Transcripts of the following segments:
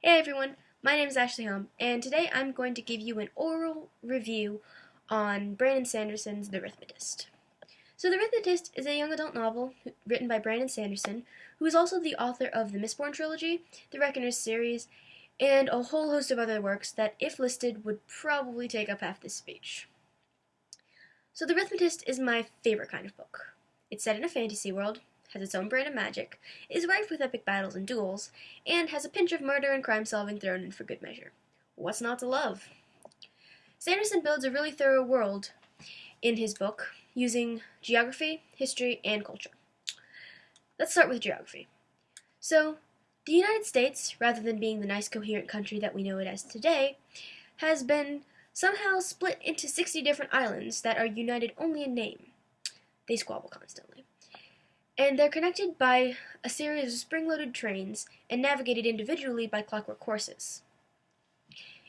Hey everyone, my name is Ashley Hum, and today I'm going to give you an oral review on Brandon Sanderson's The Rithmatist. So, The Rithmatist is a young adult novel written by Brandon Sanderson, who is also the author of the Mistborn trilogy, the Reckoners series, and a whole host of other works that, if listed, would probably take up half this speech. So, The Rithmatist is my favorite kind of book. It's set in a fantasy world, has its own brand of magic, is rife with epic battles and duels, and has a pinch of murder and crime solving thrown in for good measure. What's not to love? Sanderson builds a really thorough world in his book using geography, history, and culture. Let's start with geography. So, the United States, rather than being the nice coherent country that we know it as today, has been somehow split into 60 different islands that are united only in name. They squabble constantly. And they're connected by a series of spring-loaded trains and navigated individually by clockwork horses.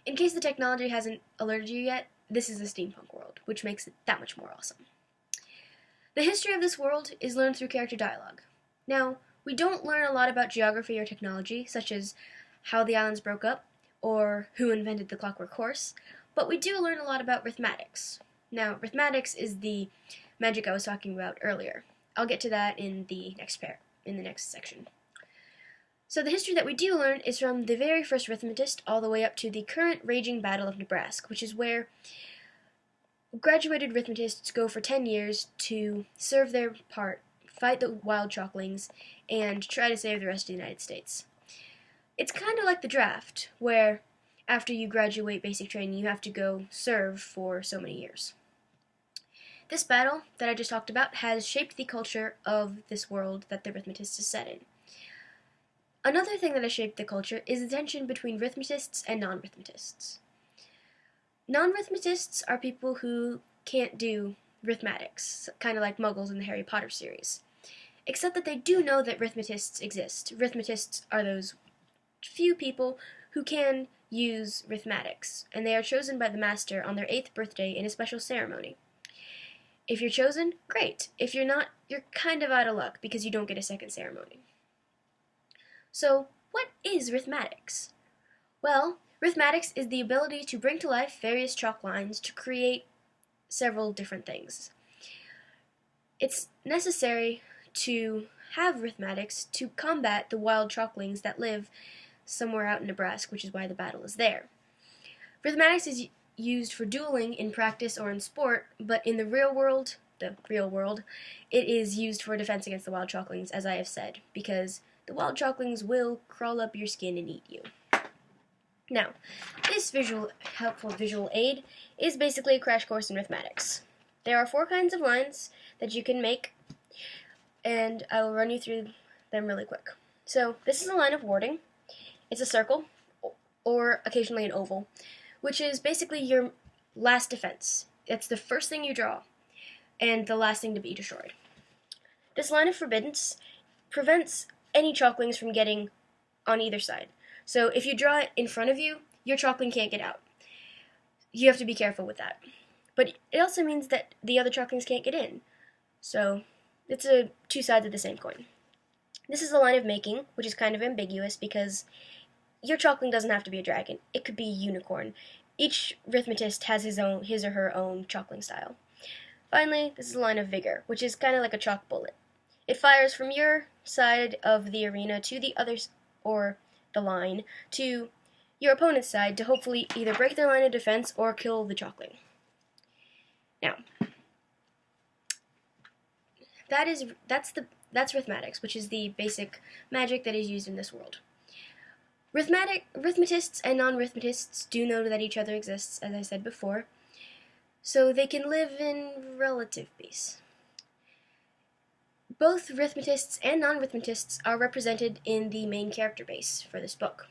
In case the technology hasn't alerted you yet, this is a steampunk world, which makes it that much more awesome. The history of this world is learned through character dialogue. Now, we don't learn a lot about geography or technology, such as how the islands broke up, or who invented the clockwork horse, but we do learn a lot about Rithmatics. Now, Rithmatics is the magic I was talking about earlier. I'll get to that in the next section. So the history that we do learn is from the very first Rithmatist all the way up to the current raging Battle of Nebraska, which is where graduated Rithmatists go for 10 years to serve their part, fight the wild chalklings, and try to save the rest of the United States. It's kind of like the draft, where after you graduate basic training, you have to go serve for so many years. This battle that I just talked about has shaped the culture of this world that the Rithmatist is set in. Another thing that has shaped the culture is the tension between Rithmatists and non-Rithmatists. Non-Rithmatists are people who can't do Rithmatics, kind of like Muggles in the Harry Potter series. Except that they do know that Rithmatists exist. Rithmatists are those few people who can use Rithmatics, and they are chosen by the Master on their 8th birthday in a special ceremony. If you're chosen, great. If you're not, you're kind of out of luck because you don't get a second ceremony. So, what is Rithmatics? Well, Rithmatics is the ability to bring to life various chalk lines to create several different things. It's necessary to have Rithmatics to combat the wild chalklings that live somewhere out in Nebraska, which is why the battle is there. Rithmatics is used for dueling in practice or in sport, but in the real world, it is used for defense against the wild chalklings, as I have said, because the wild chalklings will crawl up your skin and eat you. Now, this helpful visual aid is basically a crash course in Rithmatics. There are 4 kinds of lines that you can make, and I will run you through them really quick. So, this is a line of warding. It's a circle, or occasionally an oval, which is basically your last defense. It's the first thing you draw, and the last thing to be destroyed. This line of forbiddance prevents any chalklings from getting on either side. So if you draw it in front of you, your chalkling can't get out. You have to be careful with that. But it also means that the other chalklings can't get in. So it's 2 sides of the same coin. This is a line of making, which is kind of ambiguous because your chalkling doesn't have to be a dragon. It could be a unicorn. Each Rithmatist has his or her own chalkling style. Finally, this is a line of vigor, which is kind of like a chalk bullet. It fires from your side of the arena to the other, or the line, to your opponent's side to hopefully either break their line of defense or kill the chalkling. Now, that's Rithmatics, which is the basic magic that is used in this world. Rithmatists and non-Rithmatists do know that each other exists, as I said before, so they can live in relative peace. Both Rithmatists and non-Rithmatists are represented in the main character base for this book.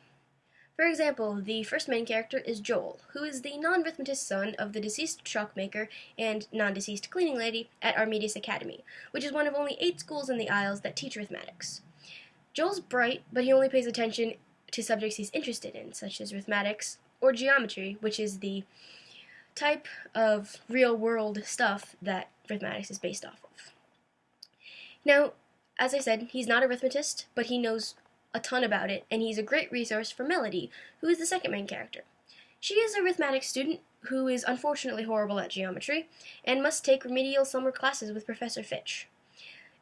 For example, the first main character is Joel, who is the non-Rithmatist son of the deceased chalkmaker and non-deceased cleaning lady at Armedius Academy, which is one of only 8 schools in the Isles that teach Rithmatics. Joel's bright, but he only pays attention to subjects he's interested in, such as Rithmatics or geometry, which is the type of real-world stuff that Rithmatics is based off of. Now, as I said, he's not a Rithmatist, but he knows a ton about it, and he's a great resource for Melody, who is the second main character. She is a Rithmatic student who is unfortunately horrible at geometry, and must take remedial summer classes with Professor Fitch.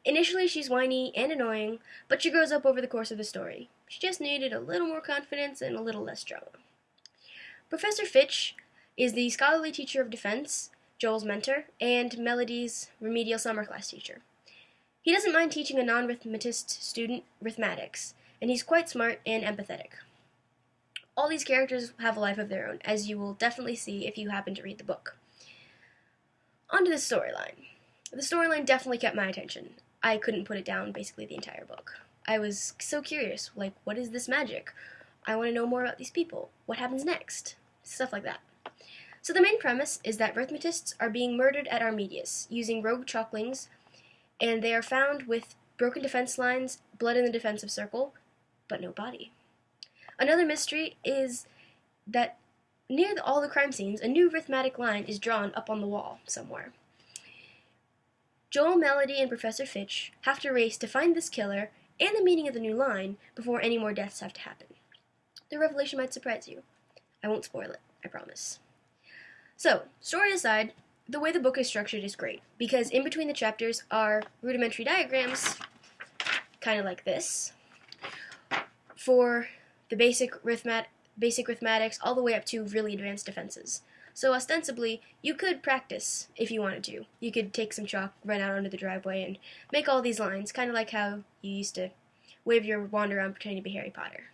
Initially, she's whiny and annoying, but she grows up over the course of the story. She just needed a little more confidence and a little less drama. Professor Fitch is the scholarly teacher of defense, Joel's mentor, and Melody's remedial summer class teacher. He doesn't mind teaching a non-Rithmatist student Rithmatics, and he's quite smart and empathetic. All these characters have a life of their own, as you will definitely see if you happen to read the book. On to the storyline. The storyline definitely kept my attention. I couldn't put it down basically the entire book. I was so curious, like, what is this magic? I want to know more about these people. What happens next? Stuff like that. So the main premise is that Rithmatists are being murdered at Armedius, using rogue chalklings, and they are found with broken defense lines, blood in the defensive circle, but no body. Another mystery is that near all the crime scenes, a new Rithmatic line is drawn up on the wall somewhere. Joel, Melody, and Professor Fitch have to race to find this killer and the meaning of the new line before any more deaths have to happen. The revelation might surprise you. I won't spoil it, I promise. So, story aside, the way the book is structured is great, because in between the chapters are rudimentary diagrams, kind of like this, for the basic Rithmatics all the way up to really advanced defenses. So ostensibly, you could practice if you wanted to. You could take some chalk, run out onto the driveway, and make all these lines, kind of like how you used to wave your wand around pretending to be Harry Potter.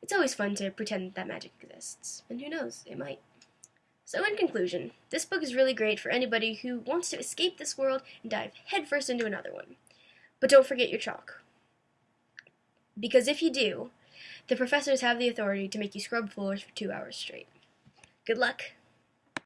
It's always fun to pretend that magic exists, and who knows, it might. So in conclusion, this book is really great for anybody who wants to escape this world and dive headfirst into another one. But don't forget your chalk. Because if you do, the professors have the authority to make you scrub floors for 2 hours straight. Good luck!